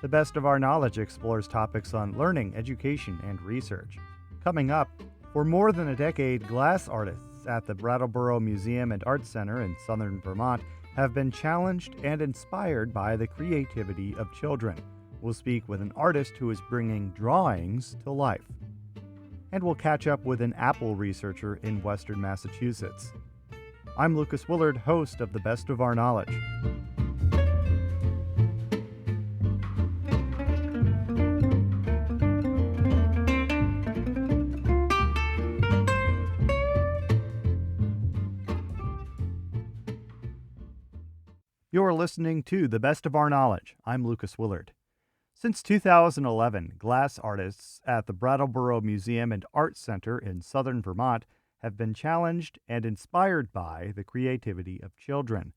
The Best of Our Knowledge explores topics on learning, education, and research. Coming up, for more than a decade, glass artists at the Brattleboro Museum and Art Center in southern Vermont have been challenged and inspired by the creativity of children. We'll speak with an artist who is bringing drawings to life. And we'll catch up with an apple researcher in western Massachusetts. I'm Lucas Willard, host of The Best of Our Knowledge. You're listening to The Best of Our Knowledge. I'm Lucas Willard. Since 2011, glass artists at the Brattleboro Museum and Art Center in southern Vermont have been challenged and inspired by the creativity of children.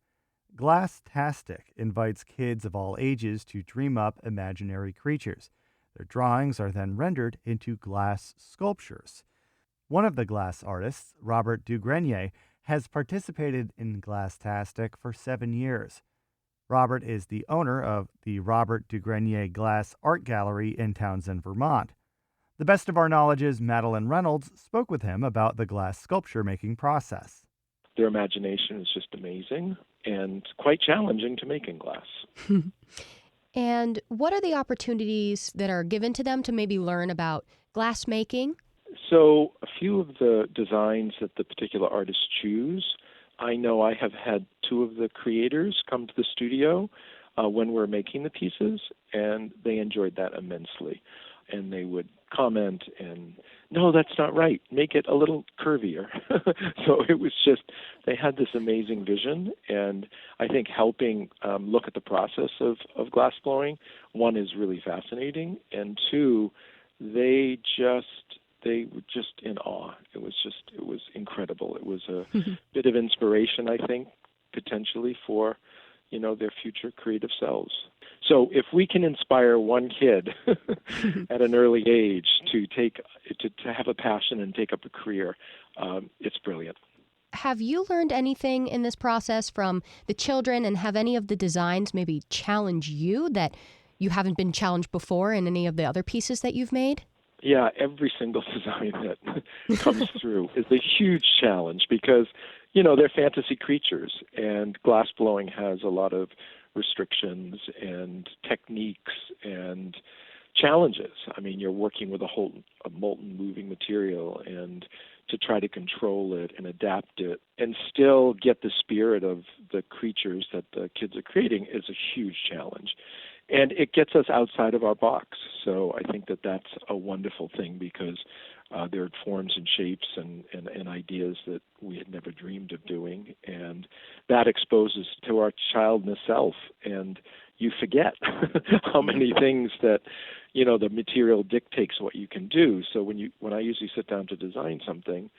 Glasstastic invites kids of all ages to dream up imaginary creatures. Their drawings are then rendered into glass sculptures. One of the glass artists, Robert Dugrenier, has participated in Glasstastic for 7 years. Robert is the owner of the Robert Dugrenier Glass Art Gallery in Townsend, Vermont. The Best of Our Knowledge's Madeline Reynolds spoke with him about the glass sculpture making process. Their imagination is just amazing and quite challenging to make in glass. And what are the opportunities that are given to them to maybe learn about glass making? So a few of the designs that the particular artists choose, I know I have had two of the creators come to the studio when we're making the pieces, and they enjoyed that immensely. And they would comment and, no, that's not right. Make it a little curvier. So it was just, they had this amazing vision, and I think helping look at the process of glass blowing, one, is really fascinating, and two, they were just in awe. It was incredible. It was a bit of inspiration, I think, potentially for, their future creative selves. So if we can inspire one kid at an early age to have a passion and take up a career, it's brilliant. Have you learned anything in this process from the children, and have any of the designs maybe challenge you that you haven't been challenged before in any of the other pieces that you've made? Yeah, every single design that comes through is a huge challenge because, they're fantasy creatures, and glass blowing has a lot of restrictions and techniques and challenges. I mean, you're working with a molten moving material, and to try to control it and adapt it and still get the spirit of the creatures that the kids are creating is a huge challenge. And it gets us outside of our box. So I think that that's a wonderful thing because there are forms and shapes and ideas that we had never dreamed of doing. And that exposes to our childness self. And you forget how many things that, the material dictates what you can do. So when I usually sit down to design something,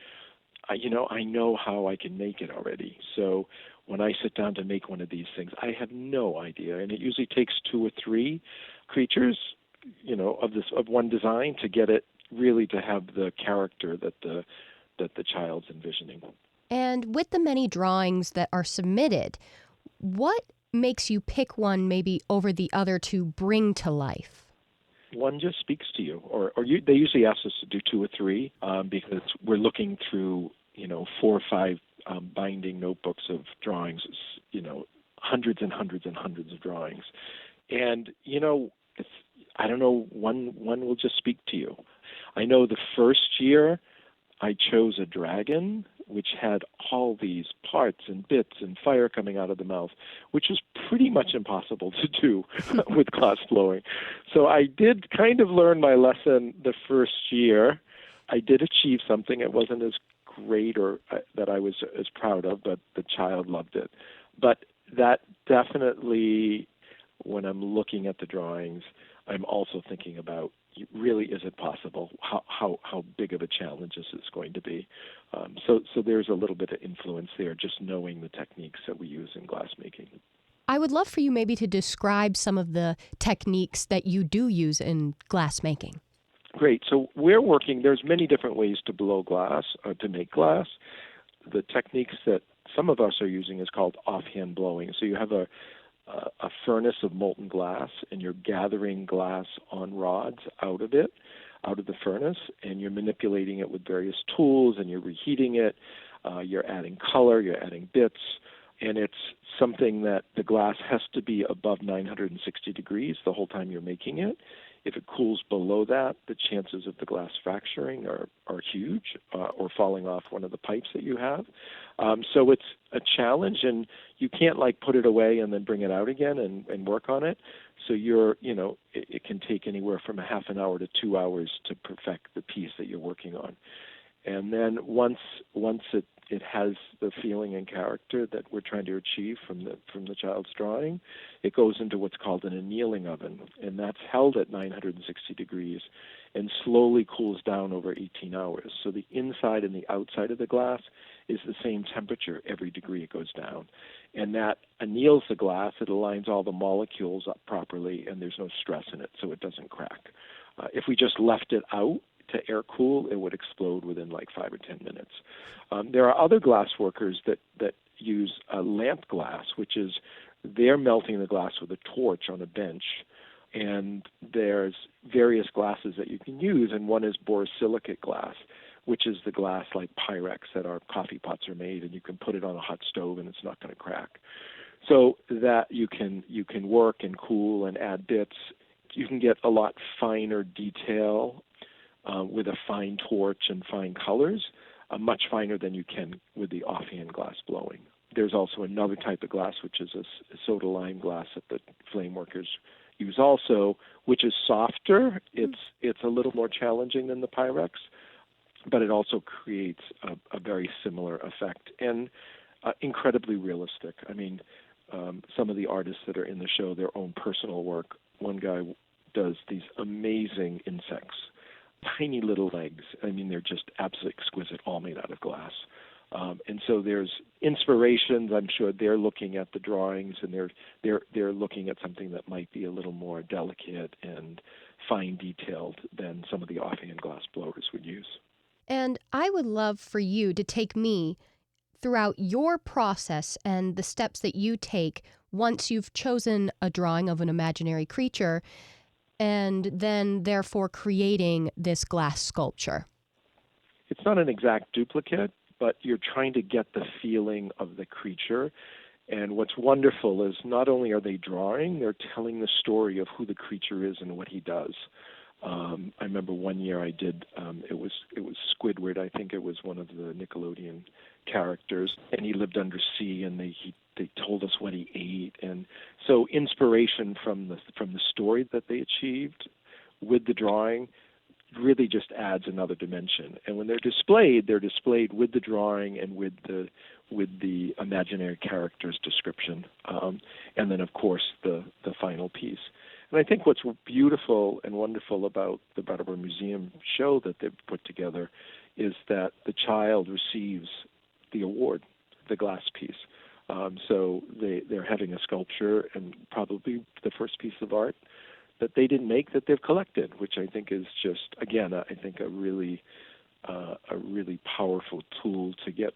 I know how I can make it already. So when I sit down to make one of these things, I have no idea. And it usually takes 2 or 3 creatures, of one design to get it really to have the character that the child's envisioning. And with the many drawings that are submitted, what makes you pick one maybe over the other to bring to life? One just speaks to you, they usually ask us to do 2 or 3 because we're looking through 4 or 5 binding notebooks of drawings, hundreds and hundreds and hundreds of drawings, and I don't know, one will just speak to you. I know the first year I chose a dragon which had all these parts and bits and fire coming out of the mouth, which was pretty much impossible to do with glass blowing. So I did kind of learn my lesson the first year. I did achieve something. It wasn't as great or that I was as proud of, but the child loved it. But that definitely, when I'm looking at the drawings, I'm also thinking about, really, is it possible? How big of a challenge is this going to be? So there's a little bit of influence there, just knowing the techniques that we use in glass making. I would love for you maybe to describe some of the techniques that you do use in glass making. Great. So there's many different ways to blow glass, to make glass. The techniques that some of us are using is called offhand blowing. So you have a a furnace of molten glass, and you're gathering glass on rods out of it, out of the furnace, and you're manipulating it with various tools, and you're reheating it. You're adding color, you're adding bits, and it's something that the glass has to be above 960 degrees the whole time you're making it. If it cools below that, the chances of the glass fracturing are huge, or falling off one of the pipes that you have. So it's a challenge, and you can't put it away and then bring it out again and work on it. So it can take anywhere from a half an hour to 2 hours to perfect the piece that you're working on. And then once it has the feeling and character that we're trying to achieve from the child's drawing, it goes into what's called an annealing oven, and that's held at 960 degrees and slowly cools down over 18 hours. So the inside and the outside of the glass is the same temperature every degree it goes down. And that anneals the glass. It aligns all the molecules up properly, and there's no stress in it, so it doesn't crack. If we just left it out to air cool, it would explode within 5 or 10 minutes. There are other glass workers that use lamp glass, which is they're melting the glass with a torch on a bench, and there's various glasses that you can use, and one is borosilicate glass, which is the glass like Pyrex that our coffee pots are made, and you can put it on a hot stove and it's not going to crack. So that you can work and cool and add bits. You can get a lot finer detail with a fine torch and fine colors, much finer than you can with the offhand glass blowing. There's also another type of glass, which is a soda lime glass that the flame workers use also, which is softer. It's a little more challenging than the Pyrex, but it also creates a very similar effect and incredibly realistic. I mean, some of the artists that are in the show, their own personal work. One guy does these amazing insects, tiny little legs. I mean, they're just absolutely exquisite, all made out of glass. And so there's inspirations. I'm sure they're looking at the drawings, and they're looking at something that might be a little more delicate and fine detailed than some of the offhand glass blowers would use. And I would love for you to take me throughout your process and the steps that you take once you've chosen a drawing of an imaginary creature and then therefore creating this glass sculpture. It's not an exact duplicate, but you're trying to get the feeling of the creature. And what's wonderful is not only are they drawing, they're telling the story of who the creature is and what he does. I remember one year I did, it was Squidward, I think it was one of the Nickelodeon characters, and he lived under sea, and they told us what he ate. And so inspiration from the story that they achieved with the drawing really just adds another dimension. And when they're displayed with the drawing and with the imaginary character's description, and then of course the final piece. And I think what's beautiful and wonderful about the Brattleboro Museum show that they've put together is that the child receives the award, the glass piece. So they're having a sculpture and probably the first piece of art that they didn't make that they've collected, which I think is just, again, I think a really powerful tool to get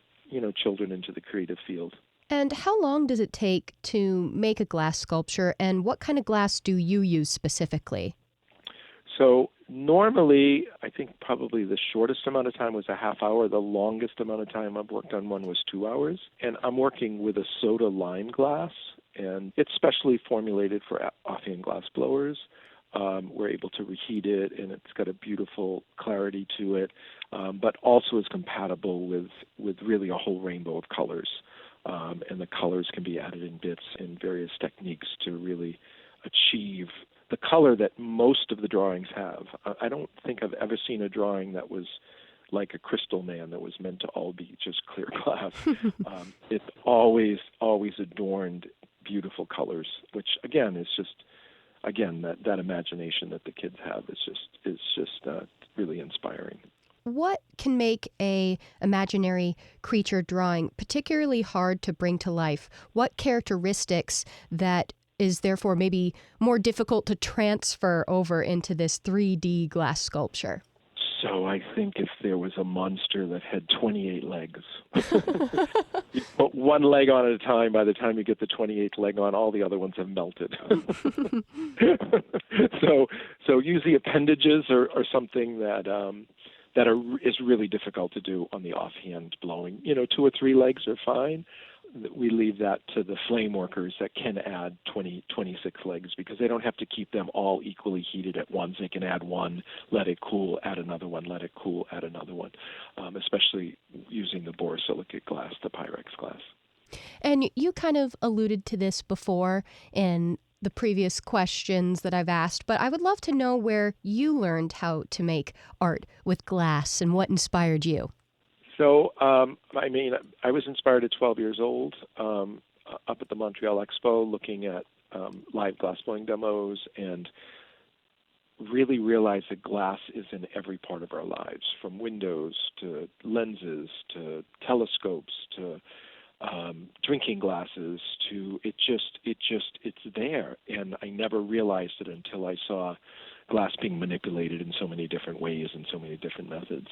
children into the creative field. And how long does it take to make a glass sculpture, and what kind of glass do you use specifically? So normally, I think probably the shortest amount of time was a half hour. The longest amount of time I've worked on one was 2 hours. And I'm working with a soda lime glass, and it's specially formulated for offhand glass blowers. We're able to reheat it, and it's got a beautiful clarity to it, but also is compatible with really a whole rainbow of colors. And the colors can be added in bits in various techniques to really achieve the color that most of the drawings have. I don't think I've ever seen a drawing that was like a Crystal Man that was meant to all be just clear glass. It's always adorned beautiful colors, which again is just that imagination that the kids have is just really inspiring. What can make a imaginary creature drawing particularly hard to bring to life? What characteristics that is therefore maybe more difficult to transfer over into this 3D glass sculpture? So I think if there was a monster that had 28 legs, you put one leg on at a time. By the time you get the 28th leg on, all the other ones have melted. So usually appendages are something is really difficult to do on the offhand blowing. 2 or 3 legs are fine. We leave that to the flame workers that can add 26 legs, because they don't have to keep them all equally heated at once. They can add one, let it cool, add another one, let it cool, add another one, especially using the borosilicate glass, the Pyrex glass. And you kind of alluded to this before in the previous questions that I've asked, but I would love to know where you learned how to make art with glass and what inspired you. So, I was inspired at 12 years old, up at the Montreal Expo, looking at live glassblowing demos, and really realized that glass is in every part of our lives, from windows to lenses to telescopes to drinking glasses to it's there. And I never realized it until I saw glass being manipulated in so many different ways and so many different methods.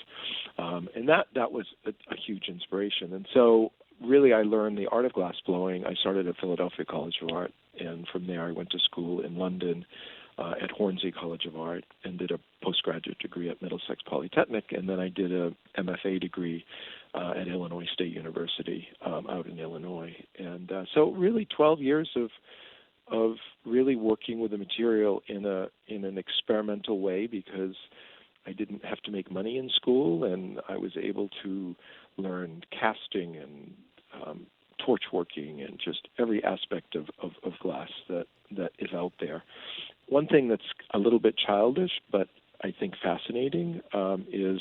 And that was a huge inspiration. And so really I learned the art of glass blowing. I started at Philadelphia College of Art, and from there I went to school in London at Hornsey College of Art and did a postgraduate degree at Middlesex Polytechnic, and then I did a MFA degree at Illinois State University out in Illinois. And so really 12 years of really working with the material in an experimental way, because I didn't have to make money in school, and I was able to learn casting and torch working and just every aspect of glass that is out there. One thing that's a little bit childish, but I think fascinating, is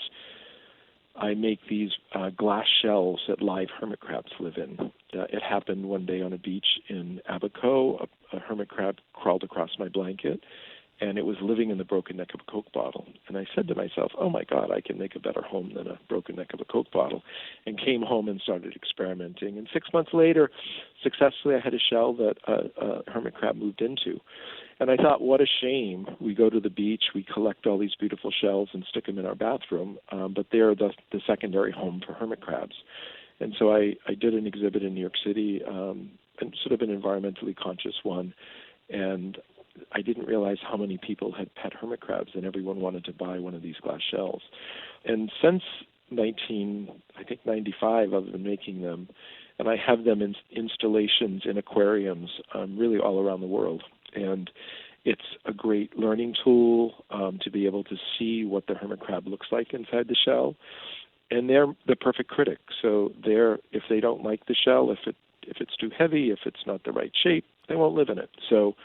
I make these glass shells that live hermit crabs live in. It happened one day on a beach in Abaco. A hermit crab crawled across my blanket, and it was living in the broken neck of a Coke bottle. And I said to myself, oh my God, I can make a better home than a broken neck of a Coke bottle, and came home and started experimenting. And 6 months later, successfully, I had a shell that a hermit crab moved into. And I thought, what a shame. We go to the beach, we collect all these beautiful shells and stick them in our bathroom, but they're the secondary home for hermit crabs. And so I did an exhibit in New York City, and sort of an environmentally conscious one, and I didn't realize how many people had pet hermit crabs, and everyone wanted to buy one of these glass shells. And since 1995, I've been making them, and I have them in installations in aquariums really all around the world. And it's a great learning tool to be able to see what the hermit crab looks like inside the shell. And they're the perfect critic. So if they don't like the shell, if it's too heavy, if it's not the right shape, they won't live in it. So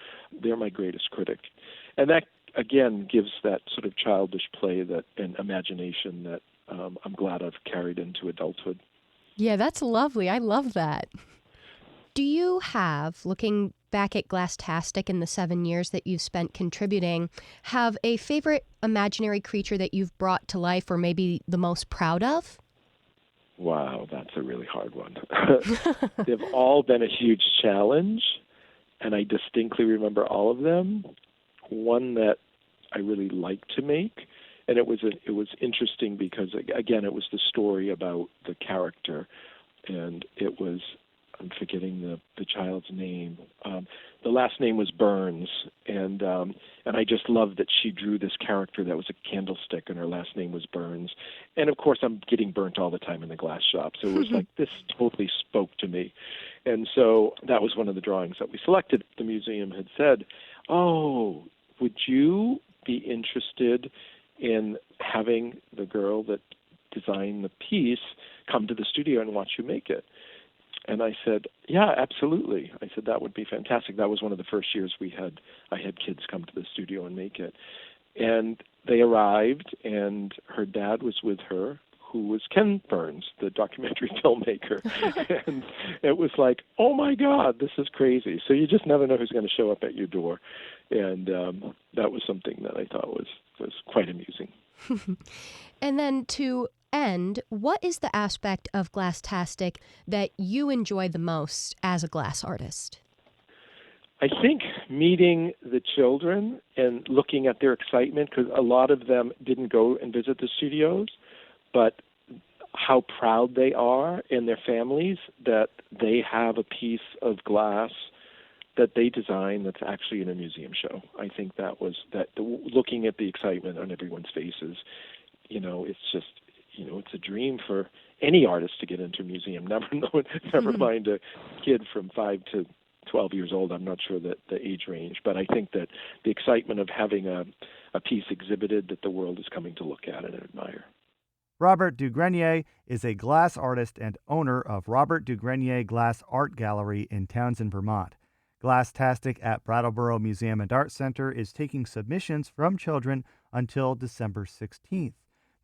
they're my greatest critic. And that, again, gives that sort of childish play and imagination that I'm glad I've carried into adulthood. Yeah, that's lovely. I love that. Do you have, looking back at Glasstastic in the 7 years that you've spent contributing, have a favorite imaginary creature that you've brought to life or maybe the most proud of? Wow, that's a really hard one. They've all been a huge challenge, and I distinctly remember all of them. One that I really liked to make, and it was interesting because, again, it was the story about the character, and it was, I'm forgetting the child's name. The last name was Burns, and I just loved that she drew this character that was a candlestick, and her last name was Burns. And of course, I'm getting burnt all the time in the glass shop, so it was like this totally spoke to me. And so that was one of the drawings that we selected. The museum had said, "Oh, would you be interested in having the girl that designed the piece come to the studio and watch you make it?" And I said, yeah, absolutely. I said, that would be fantastic. That was one of the first years I had kids come to the studio and make it. And they arrived, and her dad was with her, who was Ken Burns, the documentary filmmaker. And it was like, oh my God, this is crazy. So you just never know who's going to show up at your door. And that was something that I thought was quite amusing. And then to end, what is the aspect of Glasstastic that you enjoy the most as a glass artist? I think meeting the children and looking at their excitement, because a lot of them didn't go and visit the studios, but how proud they are in their families that they have a piece of glass that they designed that's actually in a museum show. I think looking at the excitement on everyone's faces, it's just, it's a dream for any artist to get into a museum. Never mind a kid from 5 to 12 years old. I'm not sure that the age range, but I think that the excitement of having a piece exhibited that the world is coming to look at and admire. Robert Dugrenier is a glass artist and owner of Robert Dugrenier Glass Art Gallery in Townsend, Vermont. Glasstastic at Brattleboro Museum and Art Center is taking submissions from children until December 16th.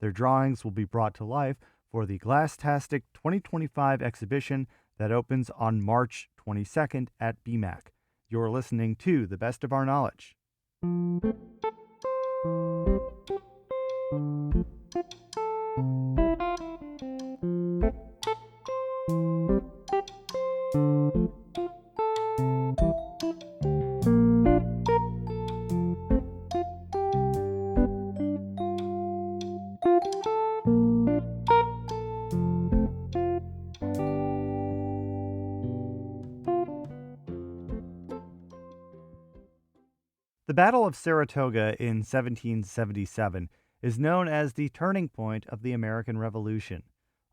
Their drawings will be brought to life for the Glasstastic 2025 exhibition that opens on March 22nd at BMAC. You're listening to The Best of Our Knowledge. The Battle of Saratoga in 1777 is known as the turning point of the American Revolution.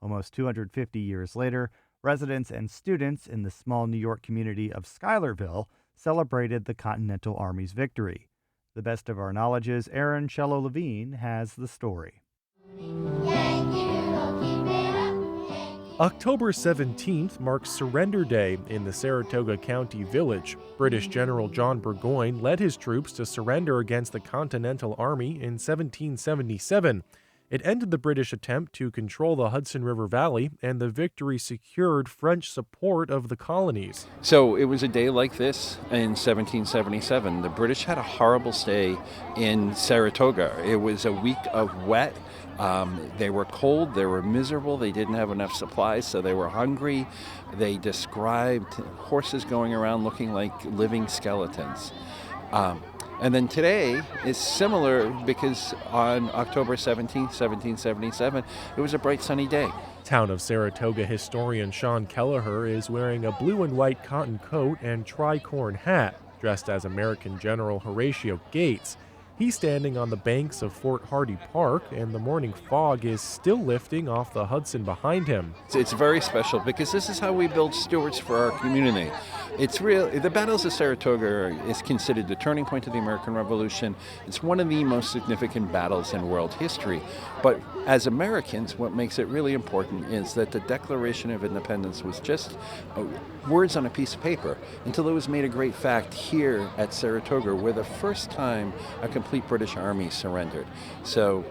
Almost 250 years later, residents and students in the small New York community of Schuylerville celebrated the Continental Army's victory. The Best of Our Knowledge's Aaron Shello-Levine has the story. October 17th marks Surrender Day in the Saratoga County Village. British General John Burgoyne led his troops to surrender against the Continental Army in 1777. It ended the British attempt to control the Hudson River Valley, and the victory secured French support of the colonies. So it was a day like this in 1777. The British had a horrible stay in Saratoga. It was a week of wet. They were cold, they were miserable, they didn't have enough supplies, so they were hungry. They described horses going around looking like living skeletons. And then today is similar because on October 17th, 1777, it was a bright sunny day. Town of Saratoga historian Sean Kelleher is wearing a blue and white cotton coat and tricorn hat, dressed as American General Horatio Gates. He's standing on the banks of Fort Hardy Park, and the morning fog is still lifting off the Hudson behind him. It's very special because this is how we build stewards for our community. The battles of Saratoga is considered the turning point of the American Revolution. It's one of the most significant battles in world history. But as Americans, what makes it really important is that the Declaration of Independence was just words on a piece of paper until it was made a great fact here at Saratoga, where the first time a complete British army surrendered. So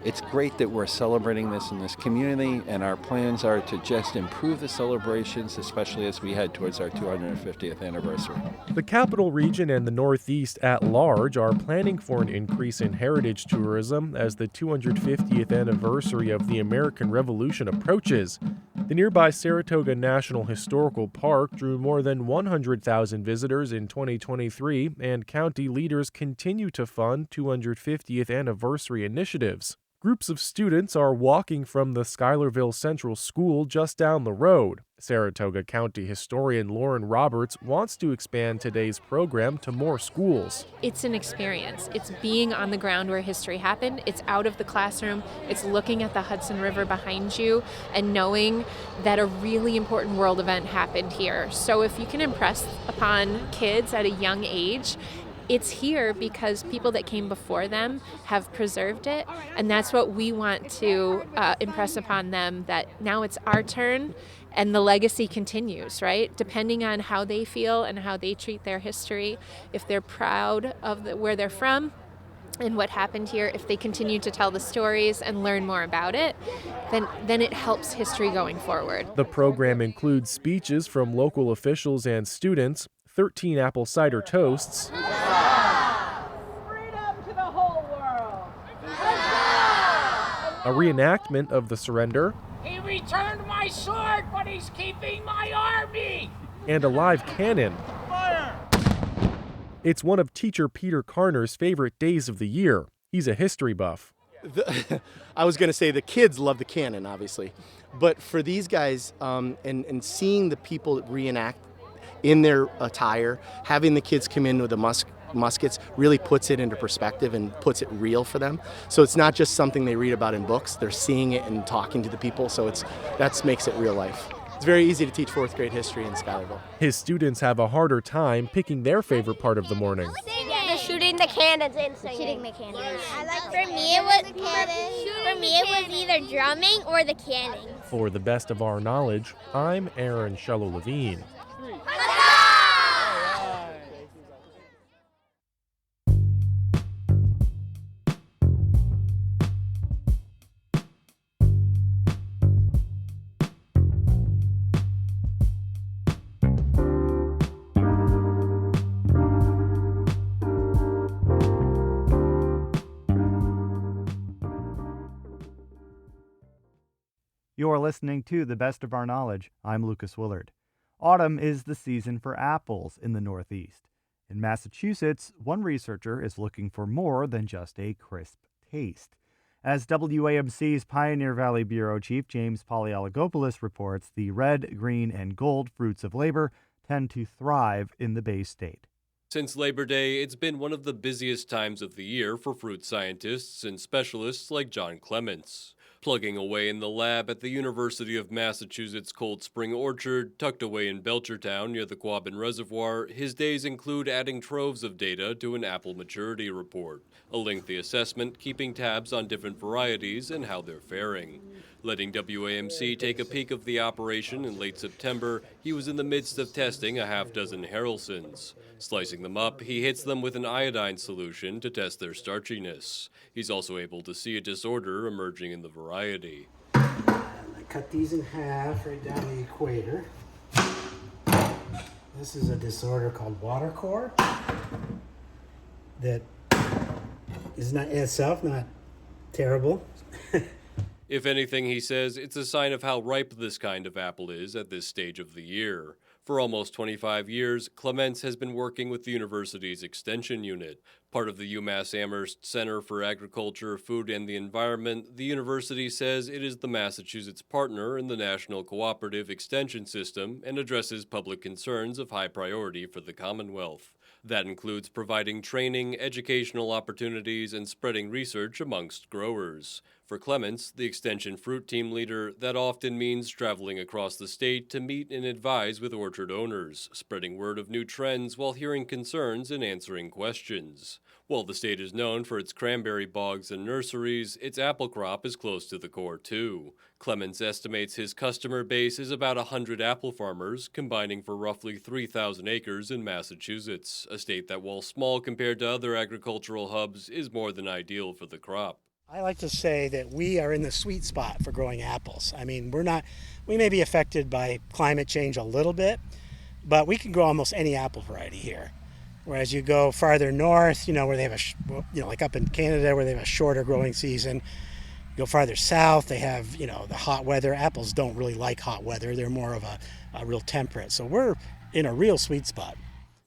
it's great that we're celebrating this in this community, and our plans are to just improve the celebrations, especially as we head towards our 250th anniversary. The Capital Region and the Northeast at large are planning for an increase in heritage tourism as the 250th anniversary of the American Revolution approaches. The nearby Saratoga National Historical Park drew more than 100,000 visitors in 2023, and county leaders continue to fund 250th anniversary initiatives. Groups of students are walking from the Schuylerville Central School just down the road. Saratoga County historian Lauren Roberts wants to expand today's program to more schools. It's an experience. It's being on the ground where history happened. It's out of the classroom. It's looking at the Hudson River behind you and knowing that a really important world event happened here. So if you can impress upon kids at a young age, it's here because people that came before them have preserved it, and that's what we want to impress upon them, that now it's our turn and the legacy continues, right? Depending on how they feel and how they treat their history, if they're proud of where they're from and what happened here, if they continue to tell the stories and learn more about it, then it helps history going forward. The program includes speeches from local officials and students, 13 apple cider toasts, a reenactment of the surrender, He returned my sword, but he's keeping my army! and a live cannon. Fire! It's one of teacher Peter Carner's favorite days of the year. He's a history buff. I was going to say the kids love the cannon, obviously. But for these guys, and seeing the people reenact in their attire, having the kids come in with the muskets really puts it into perspective and puts it real for them. So it's not just something they read about in books. They're seeing it and talking to the people. So that makes it real life. It's very easy to teach fourth grade history in Schuylerville. His students have a harder time picking their favorite part of the morning. The shooting the cannons and singing. Shooting the cannons. For me, it was either drumming or the canning. For the best of our knowledge, I'm Aaron Shello-Levine. You're listening to The Best of Our Knowledge. I'm Lucas Willard. Autumn is the season for apples in the Northeast. In Massachusetts, one researcher is looking for more than just a crisp taste. As WAMC's Pioneer Valley Bureau Chief James Polyologopoulos reports, the red, green, and gold fruits of labor tend to thrive in the Bay State. Since Labor Day, it's been one of the busiest times of the year for fruit scientists and specialists like John Clements. Plugging away in the lab at the University of Massachusetts Cold Spring Orchard, tucked away in Belchertown near the Quabbin Reservoir, his days include adding troves of data to an apple maturity report, a lengthy assessment keeping tabs on different varieties and how they're faring. Letting WAMC take a peek of the operation in late September, he was in the midst of testing a half-dozen Harrelsons. Slicing them up, he hits them with an iodine solution to test their starchiness. He's also able to see a disorder emerging in the variety. I cut these in half right down the equator. This is a disorder called watercore that is not in itself not terrible. If anything, he says, it's a sign of how ripe this kind of apple is at this stage of the year. For almost 25 years, Clements has been working with the university's Extension Unit. Part of the UMass Amherst Center for Agriculture, Food, and the Environment, the university says it is the Massachusetts partner in the National Cooperative Extension System and addresses public concerns of high priority for the Commonwealth. That includes providing training, educational opportunities, and spreading research amongst growers. For Clements, the Extension Fruit Team leader, that often means traveling across the state to meet and advise with orchard owners, spreading word of new trends while hearing concerns and answering questions. While the state is known for its cranberry bogs and nurseries, its apple crop is close to the core too. Clements estimates his customer base is about 100 apple farmers, combining for roughly 3,000 acres in Massachusetts, a state that, while small compared to other agricultural hubs, is more than ideal for the crop. I like to say that we are in the sweet spot for growing apples. I mean, we may be affected by climate change a little bit, but we can grow almost any apple variety here. Whereas you go farther north, where they have like up in Canada where they have a shorter growing season. You go farther south, they have, the hot weather. Apples don't really like hot weather. They're more of a real temperate. So we're in a real sweet spot.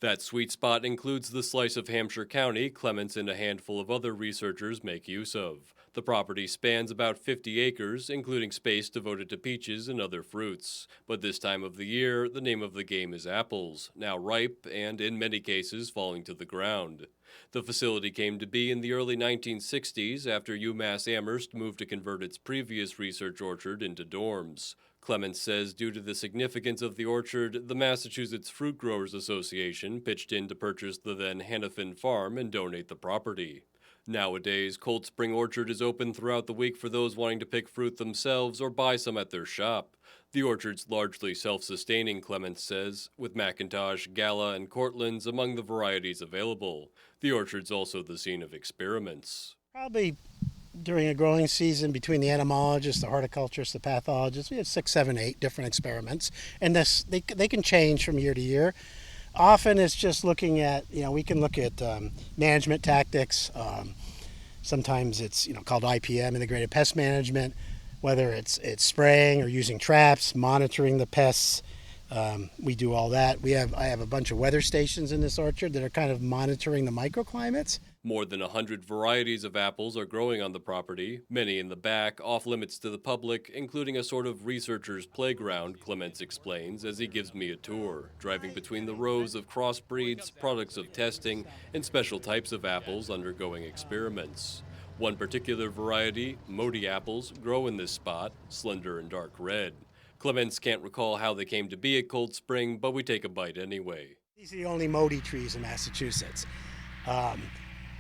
That sweet spot includes the slice of Hampshire County Clements and a handful of other researchers make use of. The property spans about 50 acres, including space devoted to peaches and other fruits. But this time of the year, the name of the game is apples, now ripe and, in many cases, falling to the ground. The facility came to be in the early 1960s after UMass Amherst moved to convert its previous research orchard into dorms. Clements says due to the significance of the orchard, the Massachusetts Fruit Growers Association pitched in to purchase the then Hannafin farm and donate the property. Nowadays, Cold Spring Orchard is open throughout the week for those wanting to pick fruit themselves or buy some at their shop. The orchard's largely self-sustaining, Clements says, with McIntosh, Gala, and Cortlands among the varieties available. The orchard's also the scene of experiments. Probably during a growing season between the entomologists, the horticulturists, the pathologists, we had 6, 7, 8 different experiments. And they can change from year to year. Often it's just looking at, we can look at management tactics. Sometimes it's, called IPM, integrated pest management, whether it's spraying or using traps, monitoring the pests. We do all that. I have a bunch of weather stations in this orchard that are kind of monitoring the microclimates. More than 100 varieties of apples are growing on the property, many in the back, off limits to the public, including a sort of researcher's playground, Clements explains as he gives me a tour, driving between the rows of crossbreeds, products of testing, and special types of apples undergoing experiments. One particular variety, Modi apples, grow in this spot, slender and dark red. Clements can't recall how they came to be at Cold Spring, but we take a bite anyway. These are the only Modi trees in Massachusetts.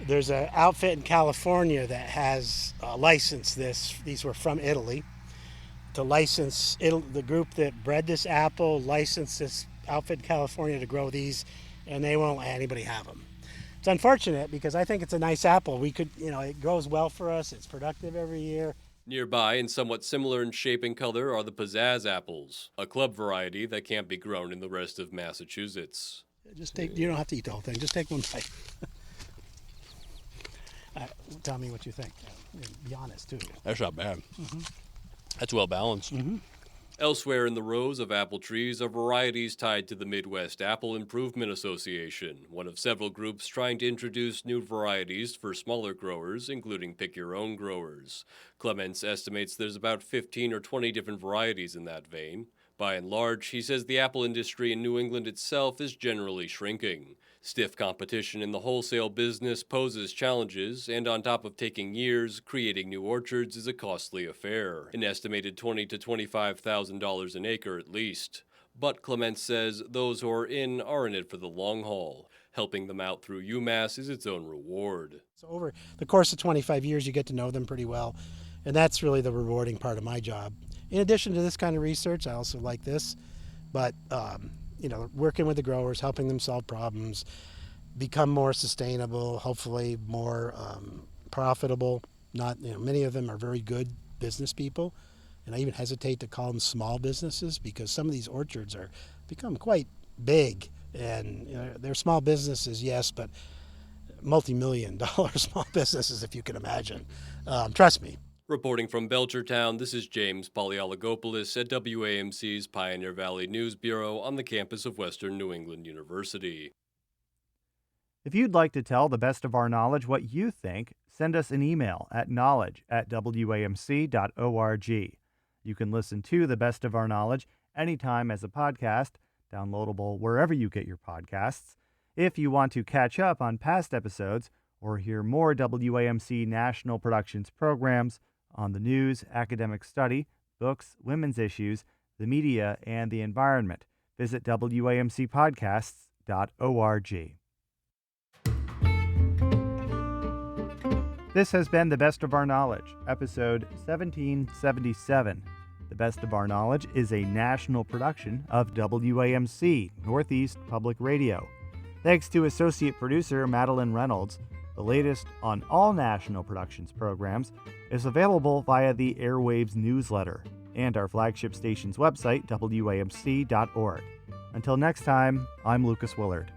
There's an outfit in California that has licensed this. These were from Italy. To license, the group that bred this apple licensed this outfit in California to grow these, and they won't let anybody have them. It's unfortunate because I think it's a nice apple. We could, it grows well for us. It's productive every year. Nearby and somewhat similar in shape and color are the pizzazz apples, a club variety that can't be grown in the rest of Massachusetts. You don't have to eat the whole thing. Just take one bite. Tell me what you think. Be honest, too. That's not bad. Mm-hmm. That's well balanced. Mm-hmm. Elsewhere in the rows of apple trees are varieties tied to the Midwest Apple Improvement Association, one of several groups trying to introduce new varieties for smaller growers, including pick-your-own growers. Clements estimates there's about 15 or 20 different varieties in that vein. By and large, he says the apple industry in New England itself is generally shrinking. Stiff competition in the wholesale business poses challenges, and on top of taking years, creating new orchards is a costly affair, an estimated $20,000 to $25,000 an acre at least. But Clements says those who are in it for the long haul. Helping them out through UMass is its own reward. So over the course of 25 years, you get to know them pretty well, and that's really the rewarding part of my job. In addition to this kind of research, I also like this, but working with the growers, helping them solve problems, become more sustainable, hopefully more profitable. Many of them are very good business people, and I even hesitate to call them small businesses because some of these orchards are become quite big, and they're small businesses, yes, but multi-million-dollar small businesses, if you can imagine. Trust me. Reporting from Belchertown, this is James Polyologopoulos at WAMC's Pioneer Valley News Bureau on the campus of Western New England University. If you'd like to tell the best of our knowledge what you think, send us an email at knowledge@wamc.org. You can listen to the best of our knowledge anytime as a podcast, downloadable wherever you get your podcasts. If you want to catch up on past episodes or hear more WAMC National Productions programs on the news, academic study, books, women's issues, the media, and the environment, visit WAMCpodcasts.org. This has been The Best of Our Knowledge, episode 1777. The Best of Our Knowledge is a national production of WAMC, Northeast Public Radio. Thanks to associate producer Madeline Reynolds. The latest on all National Productions programs is available via the Airwaves newsletter and our flagship station's website, WAMC.org. Until next time, I'm Lucas Willard.